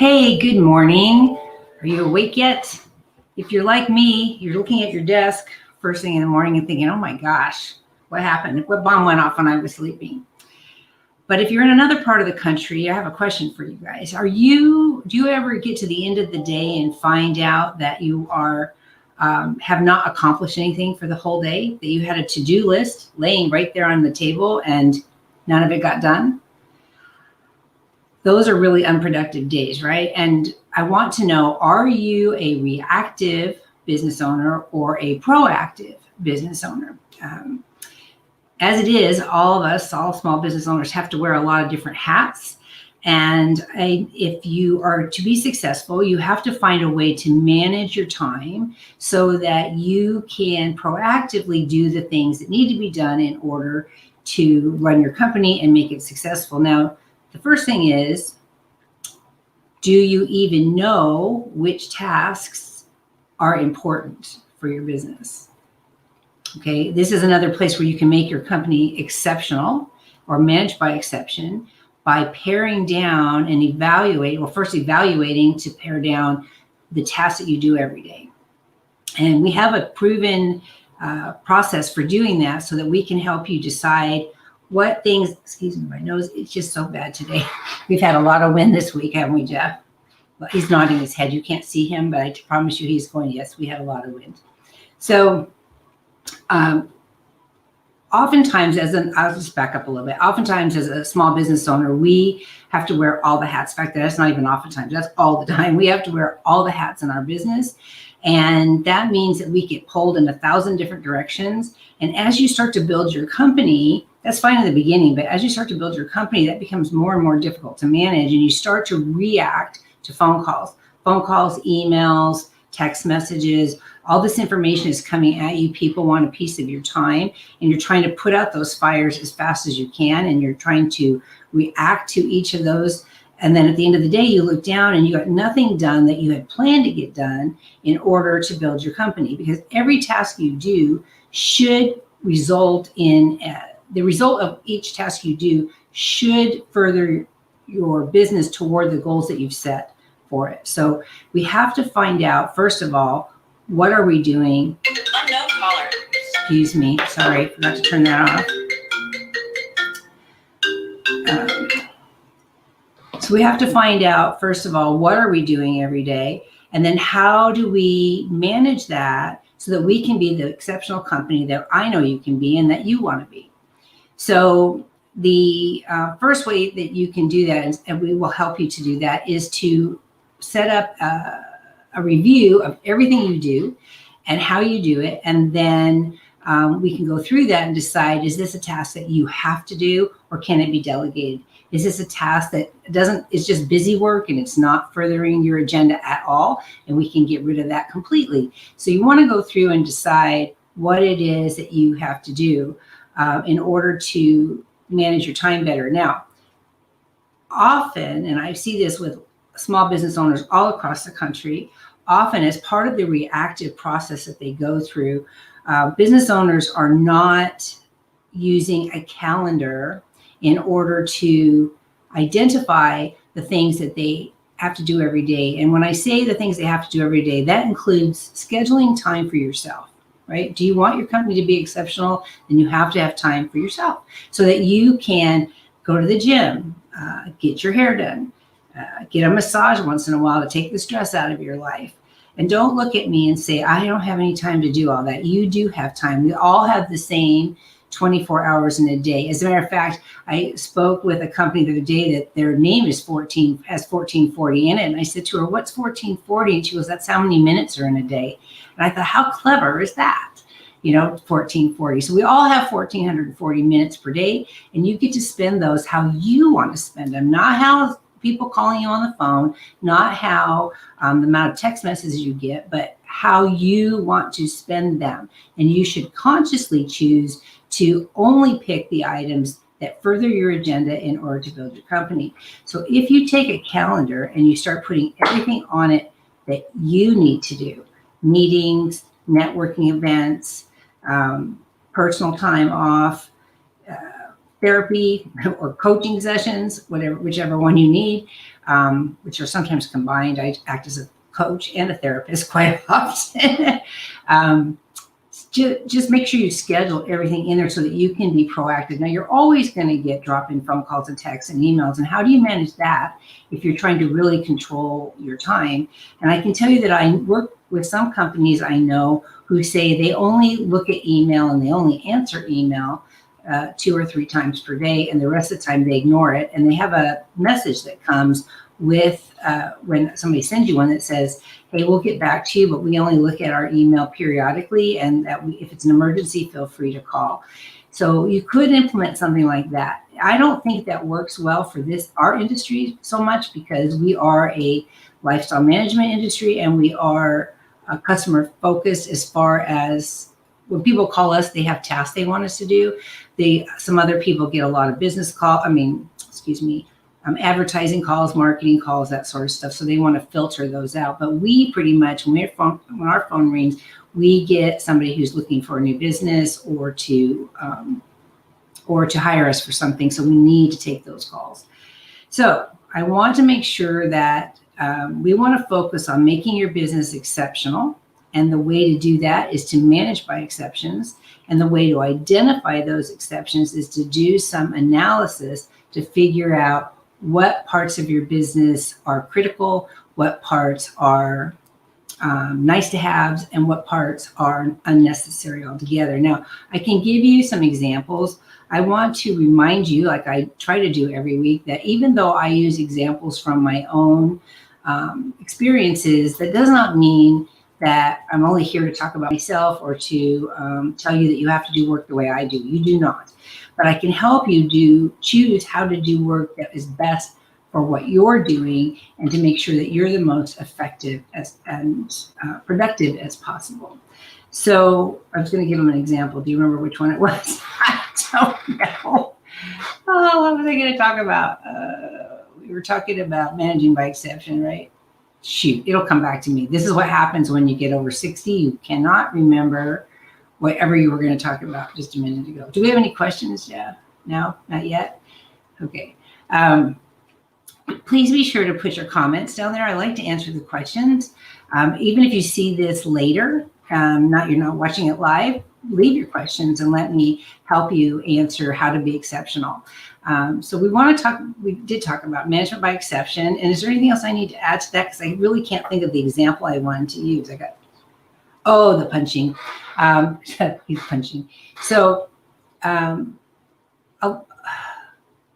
Hey, good morning. Are you awake yet? If you're like me, you're looking at your desk first thing in the morning and thinking, oh my gosh, what happened? What bomb went off when I was sleeping? But if you're in another part of the country, I have a question for you guys. Do you ever get to the end of the day and find out that you have not accomplished anything for the whole day, that you had a to-do list laying right there on the table and none of it got done? Those are really unproductive days, right? And I want to know, are you a reactive business owner or a proactive business owner? As it is, all of us, all small business owners, have to wear a lot of different hats. And if you are to be successful, you have to find a way to manage your time so that you can proactively do the things that need to be done in order to run your company and make it successful. Now, the first thing is, do you even know which tasks are important for your business? Okay, this is another place where you can make your company exceptional or managed by exception by paring down and first evaluating to pare down the tasks that you do every day. And we have a proven process for doing that so that we can help you decide what things, excuse me, my nose, it's just so bad today. We've had a lot of wind this week, haven't we, Jeff? Well, he's nodding his head. You can't see him, but I promise you he's going, yes, we had a lot of wind. So oftentimes, I'll just back up a little bit. Oftentimes, as a small business owner, we have to wear all the hats. In fact, that's not even oftentimes, that's all the time. We have to wear all the hats in our business. And that means that we get pulled in 1,000 different directions. And as you start to build your company, that's fine in the beginning, but as you start to build your company, that becomes more and more difficult to manage. And you start to react to phone calls, emails, text messages. All this information is coming at you. People want a piece of your time, and you're trying to put out those fires as fast as you can. And you're trying to react to each of those. And then at the end of the day, you look down and you got nothing done that you had planned to get done in order to build your company. Because every task you do should result in, the result of each task you do should further your business toward the goals that you've set for it. So we have to find out, first of all, what are we doing? Unknown caller. Excuse me, sorry, forgot to turn that off. So we have to find out, first of all, what are we doing every day? And then how do we manage that so that we can be the exceptional company that I know you can be and that you want to be? So the first way that you can do that, and we will help you to do that, is to set up a review of everything you do and how you do it. And then we can go through that and decide, is this a task that you have to do, or can it be delegated? Is this a task that it's just busy work and it's not furthering your agenda at all, and we can get rid of that completely? So you want to go through and decide what it is that you have to do in order to manage your time better. Now, often, and I see this with small business owners all across the country, often as part of the reactive process that they go through, business owners are not using a calendar in order to identify the things that they have to do every day. And when I say the things they have to do every day, that includes scheduling time for yourself, right? Do you want your company to be exceptional? Then you have to have time for yourself so that you can go to the gym, get your hair done, get a massage once in a while to take the stress out of your life. And don't look at me and say, I don't have any time to do all that. You do have time. We all have the same 24 hours in a day. As a matter of fact, I spoke with a company the other day that their name has 1440 in it. And I said to her, what's 1440? And she goes, that's how many minutes are in a day. And I thought, how clever is that? 1440. So we all have 1440 minutes per day, and you get to spend those how you want to spend them, not how people calling you on the phone, not how the amount of text messages you get, but how you want to spend them. And you should consciously choose to only pick the items that further your agenda in order to build your company. So if you take a calendar and you start putting everything on it that you need to do, meetings, networking events, personal time off, therapy or coaching sessions, whichever one you need, which are sometimes combined. I act as a coach and a therapist quite often. Just make sure you schedule everything in there so that you can be proactive. Now, you're always going to get drop-in phone calls and texts and emails. And how do you manage that if you're trying to really control your time? And I can tell you that I work with some companies I know who say they only look at email and they only answer email 2 or 3 times per day, and the rest of the time they ignore it. And they have a message that comes with when somebody sends you one that says, hey, we'll get back to you, but we only look at our email periodically, and that if it's an emergency, feel free to call. So you could implement something like that. I don't think that works well for our industry so much, because we are a lifestyle management industry and we are customer focused. As far as when people call us, they have tasks they want us to do. Some other people get a lot of advertising calls, marketing calls, that sort of stuff. So they want to filter those out. But we pretty much, when our phone rings, we get somebody who's looking for a new business or to hire us for something. So we need to take those calls. So I want to make sure that we want to focus on making your business exceptional. And the way to do that is to manage by exceptions. And the way to identify those exceptions is to do some analysis to figure out what parts of your business are critical, what parts are nice to haves, and what parts are unnecessary altogether. Now, I can give you some examples. I want to remind you, like I try to do every week, that even though I use examples from my own experiences, that does not mean that I'm only here to talk about myself or to tell you that you have to do work the way I do. You do not. But I can help you choose how to do work that is best for what you're doing, and to make sure that you're the most effective and productive as possible. So I was going to give them an example. Do you remember which one it was? I don't know. Oh, what was I going to talk about? We were talking about managing by exception, right? Shoot, it'll come back to me. This is what happens when you get over 60. You cannot remember whatever you were going to talk about just a minute ago. Do we have any questions? Yeah. No, not yet. Okay. Please be sure to put your comments down there. I like to answer the questions. Even if you see this later, you're not watching it live, leave your questions and let me help you answer how to be exceptional. So we did talk about management by exception. And is there anything else I need to add to that? Because I really can't think of the example I wanted to use. The punching. He's punching. So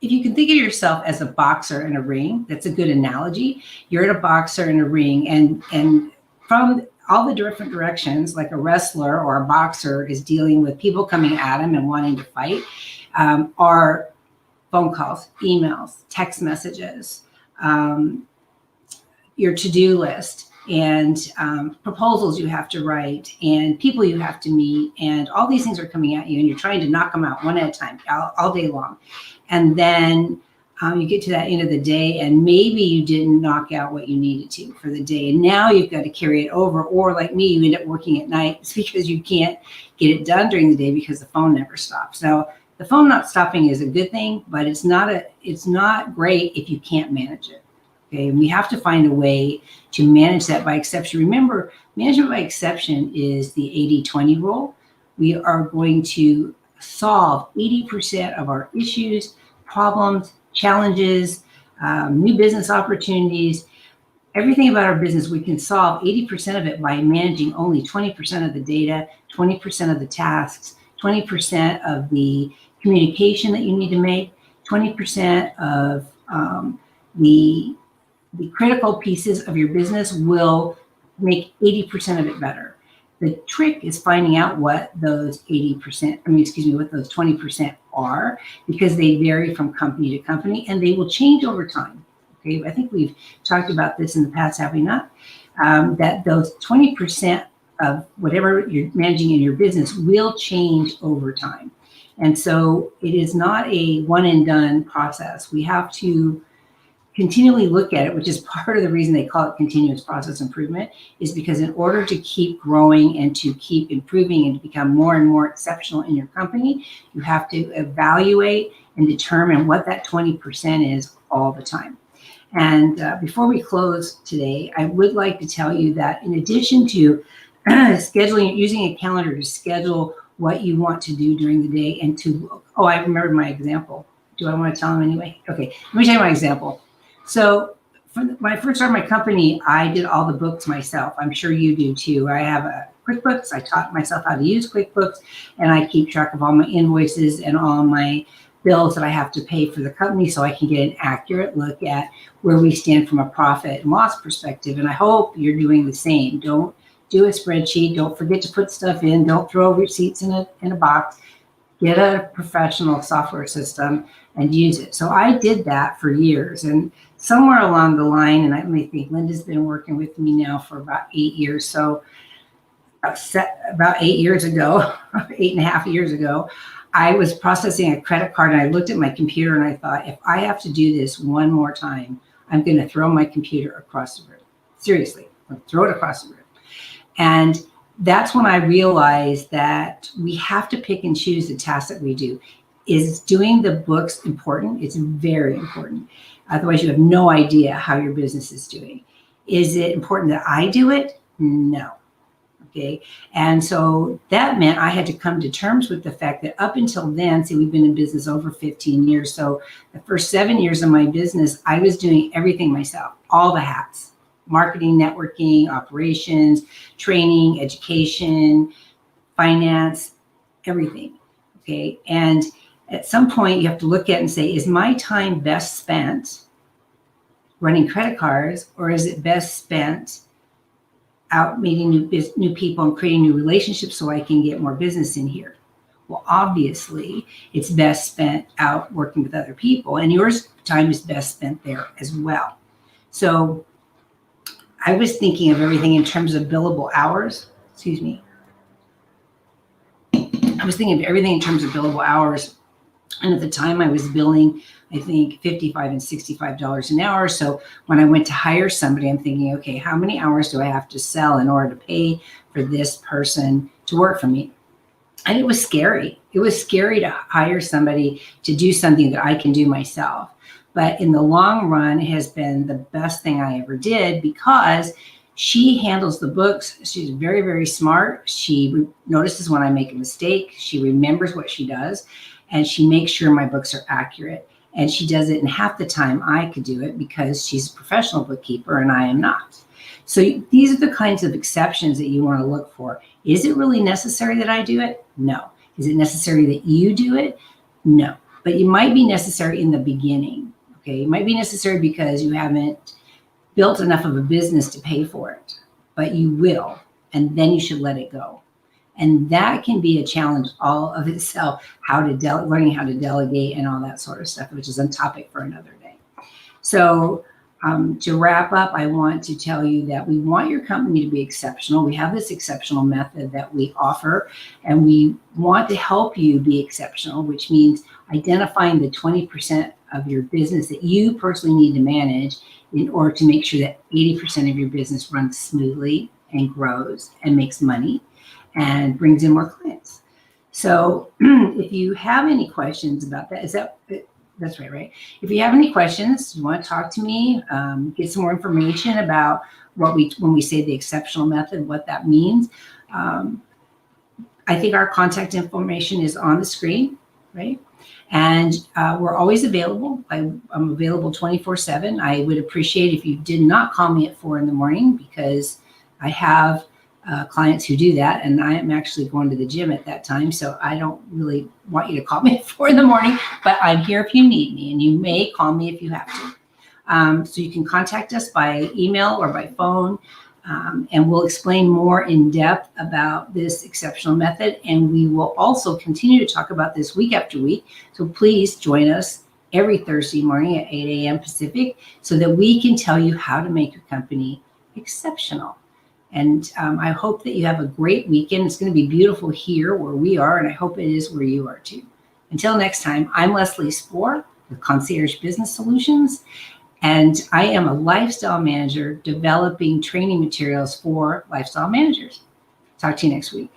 if you can think of yourself as a boxer in a ring, that's a good analogy. You're at a boxer in a ring, and from all the different directions, like a wrestler or a boxer is dealing with people coming at him and wanting to fight, are phone calls, emails, text messages, your to-do list, and proposals you have to write, and people you have to meet, and all these things are coming at you, and you're trying to knock them out one at a time all day long. And then you get to that end of the day, and maybe you didn't knock out what you needed to for the day, and now you've got to carry it over. Or like me, you end up working at night. It's because you can't get it done during the day because the phone never stops. Now, the phone not stopping is a good thing, but it's not great if you can't manage it. Okay, and we have to find a way to manage that by exception. Remember, management by exception is the 80-20 rule. We are going to solve 80% of our issues, problems, challenges, new business opportunities, everything about our business. We can solve 80% of it by managing only 20% of the data, 20% of the tasks, 20% of the communication that you need to make, 20% of the critical pieces of your business will make 80% of it better. The trick is finding out what those 20% are, because they vary from company to company and they will change over time. Okay, I think we've talked about this in the past, have we not? That those 20% of whatever you're managing in your business will change over time. And so it is not a one and done process. We have to continually look at it, which is part of the reason they call it continuous process improvement, is because in order to keep growing and to keep improving and to become more and more exceptional in your company, you have to evaluate and determine what that 20% is all the time. And before we close today, I would like to tell you that in addition to scheduling, using a calendar to schedule what you want to do during the day and to, oh, I remember my example. Do I want to tell them anyway? Okay, let me tell you my example. So when I first started my company, I did all the books myself. I'm sure you do too. I have a QuickBooks. I taught myself how to use QuickBooks, and I keep track of all my invoices and all my bills that I have to pay for the company so I can get an accurate look at where we stand from a profit and loss perspective. And I hope you're doing the same. Don't do a spreadsheet. Don't forget to put stuff in. Don't throw receipts in a box. Get a professional software system and use it. So I did that for years. And somewhere along the line, and I may think Linda's been working with me now for about 8 years. So about 8 years ago, 8.5 years ago, I was processing a credit card and I looked at my computer and I thought, if I have to do this one more time, I'm going to throw my computer across the room. Seriously, I'm going to throw it across the room. And that's when I realized that we have to pick and choose the tasks that we do. Is doing the books important? It's very important. Otherwise, you have no idea how your business is doing. Is it important that I do it? No. Okay. And so that meant I had to come to terms with the fact that up until then, see, we've been in business over 15 years. So the first 7 years of my business, I was doing everything myself, all the hats, marketing, networking, operations, training, education, finance, everything. Okay. And at some point you have to look at and say, is my time best spent running credit cards, or is it best spent out meeting new people and creating new relationships so I can get more business in here? Well, obviously, it's best spent out working with other people, and your time is best spent there as well. So I was thinking of everything in terms of billable hours. Excuse me. I was thinking of everything in terms of billable hours. And at the time I was billing, I think $55 and $65 an hour. So when I went to hire somebody, I'm thinking, okay, how many hours do I have to sell in order to pay for this person to work for me? And it was scary. It was scary to hire somebody to do something that I can do myself. But in the long run, it has been the best thing I ever did because she handles the books. She's very, very smart. She notices when I make a mistake. She remembers what she does, and she makes sure my books are accurate. And she does it in half the time I could do it because she's a professional bookkeeper and I am not. So these are the kinds of exceptions that you want to look for. Is it really necessary that I do it? No. Is it necessary that you do it? No. But it might be necessary in the beginning. Okay, it might be necessary because you haven't built enough of a business to pay for it, but you will, and then you should let it go. And that can be a challenge all of itself, learning how to delegate and all that sort of stuff, which is a topic for another day. So to wrap up, I want to tell you that we want your company to be exceptional. We have this exceptional method that we offer, and we want to help you be exceptional, which means identifying the 20% of your business that you personally need to manage in order to make sure that 80% of your business runs smoothly and grows and makes money and brings in more clients. So if you have any questions about that, that's right? If you have any questions, you want to talk to me, get some more information about when we say the exceptional method, what that means. I think our contact information is on the screen, right? And we're always available. I'm available 24/7. I would appreciate if you did not call me at 4 a.m. because I have clients who do that, and I am actually going to the gym at that time, so I don't really want you to call me at 4 a.m, but I'm here if you need me, and you may call me if you have to. So you can contact us by email or by phone, and we'll explain more in depth about this exceptional method, and we will also continue to talk about this week after week, so please join us every Thursday morning at 8 a.m. Pacific so that we can tell you how to make your company exceptional. And I hope that you have a great weekend. It's going to be beautiful here where we are, and I hope it is where you are too. Until next time, I'm Leslie Spohr with Concierge Business Solutions, And I am a lifestyle manager developing training materials for lifestyle managers. Talk to you next week.